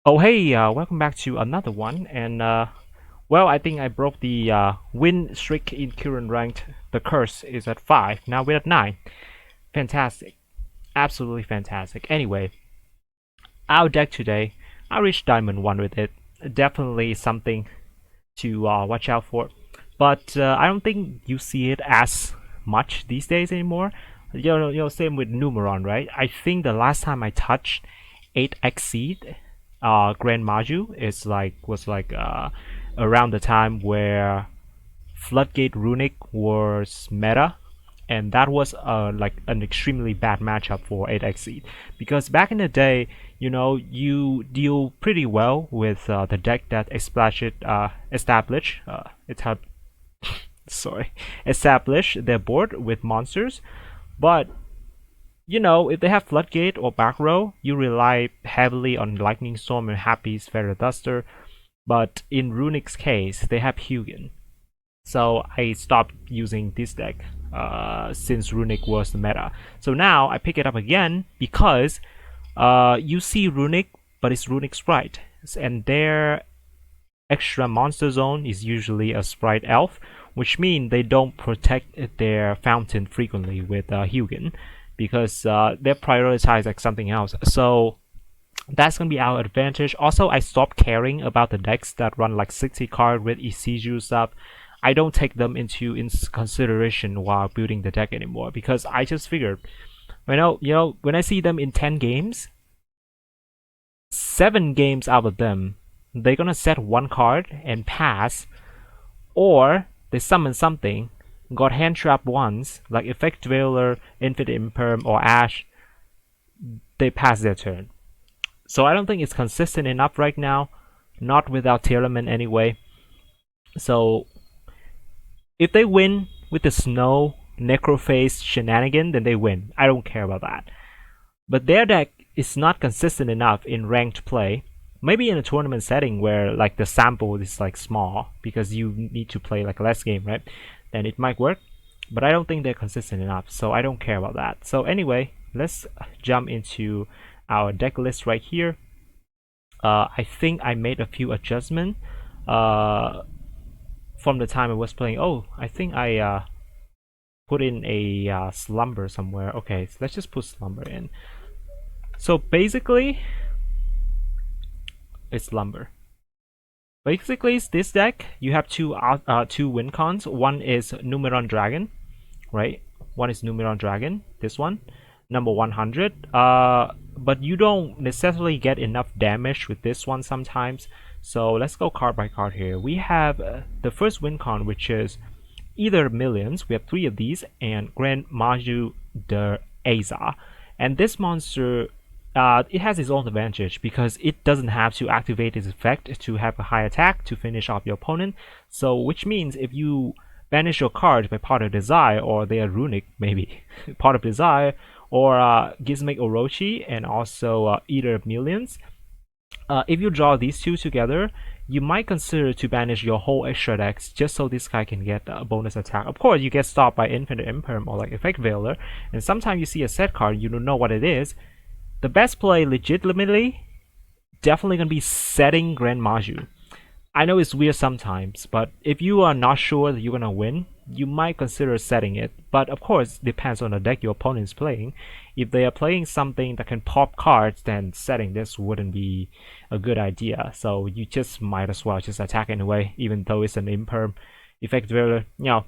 Oh hey, welcome back to another one. Well, I think I broke the win streak in current ranked. The curse is at 5. Now we're at 9. Fantastic. Absolutely fantastic. Anyway, our deck today, I reached Diamond 1 with it. Definitely something to watch out for. But I don't think you see it as much these days anymore. Same with Numeron, right? I think the last time I touched 8x seed, Gren Maju was around the time where Floodgate Runic was meta, and that was like an extremely bad matchup for 8x seed because back in the day, you deal pretty well with the deck that sorry, establish their board with monsters. But if they have Floodgate or back row, you rely heavily on Lightning Storm and Happy's Feather Duster. But in Runic's case, they have Hugin. So I stopped using this deck since Runic was the meta. So now I pick it up again because you see Runic, but it's Runic Sprite. And their extra monster zone is usually a Sprite Elf, which means they don't protect their fountain frequently with Hugin because they prioritize like something else. So that's gonna be our advantage. Also, I stopped caring about the decks that run like 60 card with Isiju stuff. I don't take them into consideration while building the deck anymore because I just figured, when I see them in 10 games, 7 games out of them, they're gonna set one card and pass, or they summon something, got hand trap once, like Effect Veiler, Infinite Imperm, or Ash, they pass their turn. So I don't think it's consistent enough right now, not without Tearlament anyway. So if they win with the Snow Necrophase shenanigan, then they win. I don't care about that. But their deck is not consistent enough in ranked play. Maybe in a tournament setting where like the sample is like small because you need to play like less game, right? Then it might work. But I don't think they're consistent enough, so I don't care about that. So anyway, let's jump into our deck list right here. I think I made a few adjustments from the time I was playing. Oh, I think I put in a Slumber somewhere. Okay, so let's just put Slumber in. So basically, it's Slumber. Basically, this deck, you have two win cons. One is Numeron Dragon, right? One is Numeron Dragon, this one, number 100. But you don't necessarily get enough damage with this one sometimes. So let's go card by card here. We have the first win con, which is either Millions. We have 3 of these, and Gren Maju de Eiza. And this monster, it has its own advantage because it doesn't have to activate its effect to have a high attack to finish off your opponent. So which means if you banish your card by Part of Desire, or they are Runic maybe, Part of Desire, or Gizmek Orochi, and also Eater of Millions, if you draw these two together, you might consider to banish your whole extra decks just so this guy can get a bonus attack. Of course, you get stopped by Infinite Imperm or like Effect Veiler, and sometimes you see a set card, you don't know what it is. The best play, legitimately, definitely gonna be setting Gren Maju. I know it's weird sometimes, but if you are not sure that you're gonna win, you might consider setting it. But of course, it depends on the deck your opponent is playing. If they are playing something that can pop cards, then setting this wouldn't be a good idea. So you just might as well just attack anyway, even though it's an imperm. Effect Veiler,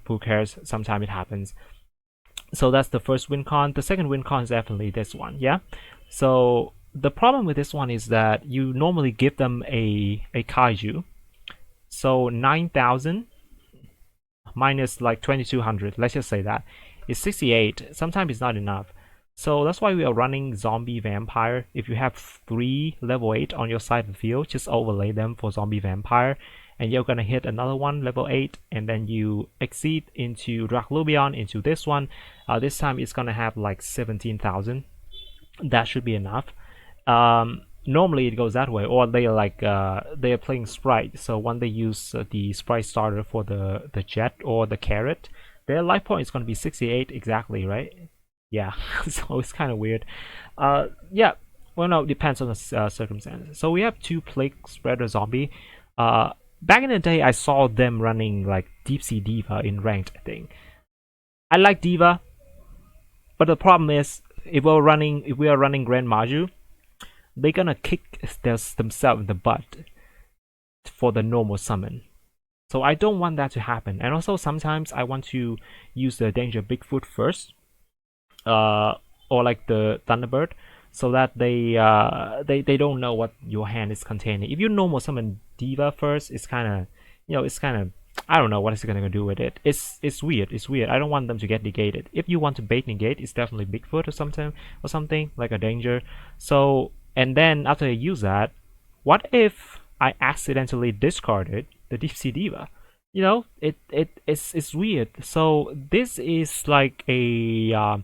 who cares? Sometimes it happens. So that's the first win con. The second win con is definitely this one, yeah? So the problem with this one is that you normally give them a Kaiju. So 9,000 minus like 2,200, let's just say that, is 68. Sometimes it's not enough. So that's why we are running Zombie Vampire. If you have 3 level 8 on your side of the field, just overlay them for Zombie Vampire. And you're gonna hit another one, level 8, and then you exceed into Draglubion, into this one. This time it's gonna have like 17,000. That should be enough. Normally it goes that way, or they are playing Sprite, so when they use the Sprite starter for the Jet or the Carrot, their life point is going to be 68 exactly, right? Yeah, so it's kind of weird. Yeah, Well, no, it depends on the circumstances. So we have 2 Plaguespreader Zombie. Back in the day, I saw them running like Deep Sea Diva in ranked, I think. I like Diva, but the problem is, if we are running Gren Maju, they're gonna kick themselves in the butt for the normal summon. So I don't want that to happen. And also sometimes I want to use the Danger Bigfoot first, or like the Thunderbird, so that they don't know what your hand is containing. If you normal summon Diva first, it's kind of I don't know what it's gonna do with it. It's weird. It's weird. I don't want them to get negated. If you want to bait negate, it's definitely Bigfoot or something like a danger. So, and then after I use that, what if I accidentally discarded the Deep Sea Diva? You know, it's weird. So this is like a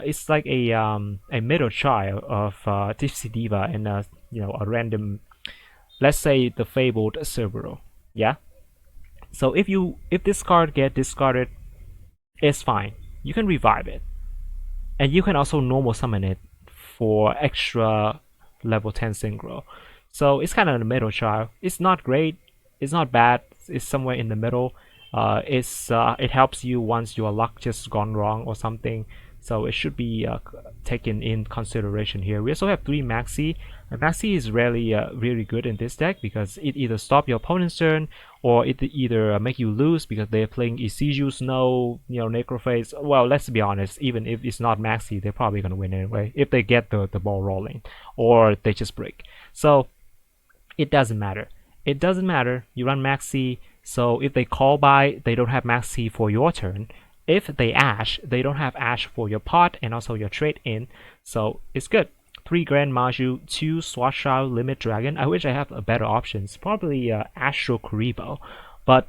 it's like a middle child of Deep Sea Diva and a random, let's say the fabled Cerberus. Yeah. So if this card get discarded, it's fine. You can revive it, and you can also normal summon it for extra level 10 synchro. So it's kind of the middle child. It's not great. It's not bad. It's somewhere in the middle. It helps you once your luck just gone wrong or something. So it should be taken in consideration here. We also have 3 Maxi. And Maxi is really really good in this deck because it either stop your opponent's turn or it either make you lose because they're playing Isiju, Snow, Necrophase. Well, let's be honest, even if it's not Maxi, they're probably gonna win anyway if they get the ball rolling or they just break. So it doesn't matter. It doesn't matter. You run Maxi, so if they call by, they don't have Maxi for your turn. If they Ash, they don't have Ash for your pot and also your trade in, so it's good. 3 Gren Maju, 2 Schwarzschild Limit Dragon. I wish I have a better options. Probably Astro Kuribo, but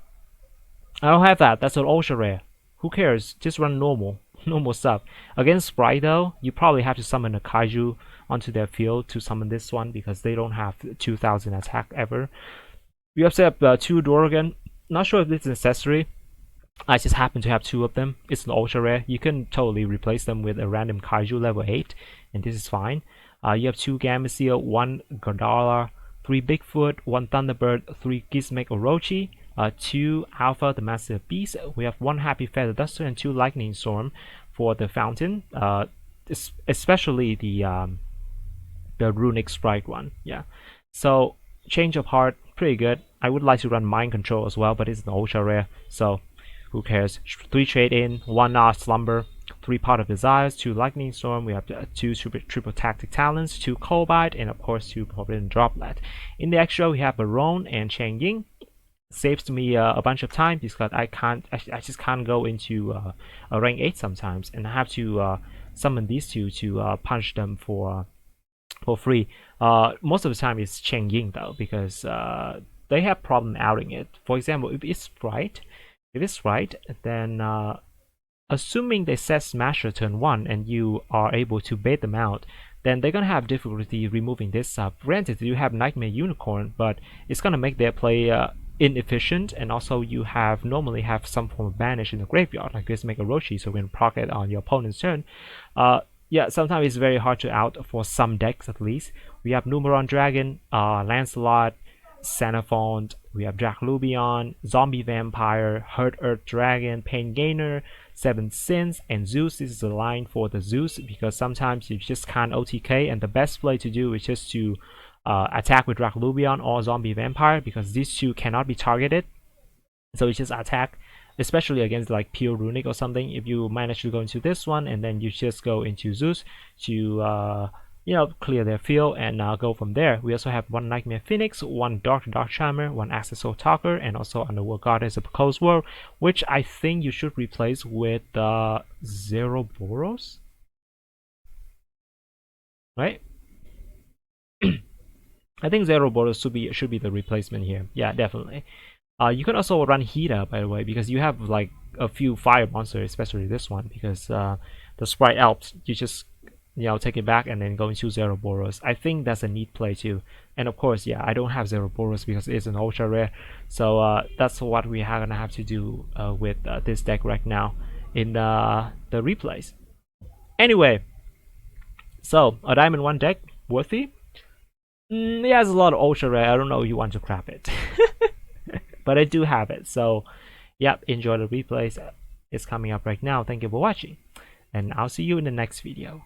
I don't have that. That's an ultra rare. Who cares? Just run normal stuff. Against Sprite though, you probably have to summon a Kaiju onto their field to summon this one because they don't have 2000 attack ever. We also have 2 Dogoran. Not sure if this is necessary. I just happen to have 2 of them. It's an ultra rare. You can totally replace them with a random Kaiju level 8, and this is fine. You have 2 Gameciel, 1 Gardarla, 3 Bigfoot, 1 Thunderbird, 3 Gizmek Orochi, 2 Alpha, the Master Beast. We have 1 Happy Feather Duster and 2 Lightning Storm for the Fountain, especially the Runic Sprite one. Yeah. So change of heart, pretty good. I would like to run Mind Control as well, but it's an ultra rare, so who cares? 3 trade in, 1 Slumber, 3 Pot of Desires, 2 Lightning Storm. We have 2 triple tactic talents, 2 Coldbite, and of course 2 Forbidden Droplet. In the extra, we have Baronne and Chengying. Saves me a bunch of time because I just can't go into a rank 8 sometimes, and I have to summon these 2 to punch them for free. Most of the time it's Chengying though, because they have problem outing it. For example, if it's right, then assuming they set Smasher turn 1 and you are able to bait them out, then they're gonna have difficulty removing this up. Granted, you have Nightmare Unicorn, but it's gonna make their play inefficient, and also you normally have some form of banish in the graveyard, like this make Orochi, so we can proc it on your opponent's turn. Yeah, sometimes it's very hard to out for some decks at least. We have Numeron Dragon, Lancelot, Sanaphond, we have Draglubion, Zombie Vampire, Hurt Earth Dragon, Pain Gainer, 7 Sins, and Zeus. This is the line for the Zeus because sometimes you just can't OTK, and the best play to do is just to attack with Draglubion or Zombie Vampire because these 2 cannot be targeted. So you just attack, especially against like pure Runic or something. If you manage to go into this one and then you just go into Zeus to clear their field and go from there. We also have 1 Nightmare Phoenix, 1 Dark Charmer, 1 Accessor Talker, and also Underworld Goddess of Cold World, which I think you should replace with Zeroboros, right? I think Zeroboros should be the replacement here. Yeah, definitely. You can also run Hida, by the way, because you have like a few fire monsters, especially this one, because the Sprite Alps, you just take it back and then go into Zeroboros. I think that's a neat play too. And of course, yeah, I don't have Zeroboros because it's an ultra rare. So that's what we are gonna have to do with this deck right now in the replays. Anyway, so a Diamond 1 deck. worthy. It has a lot of ultra rare. I don't know if you want to grab it. But I do have it. So, yep, enjoy the replays. It's coming up right now. Thank you for watching. And I'll see you in the next video.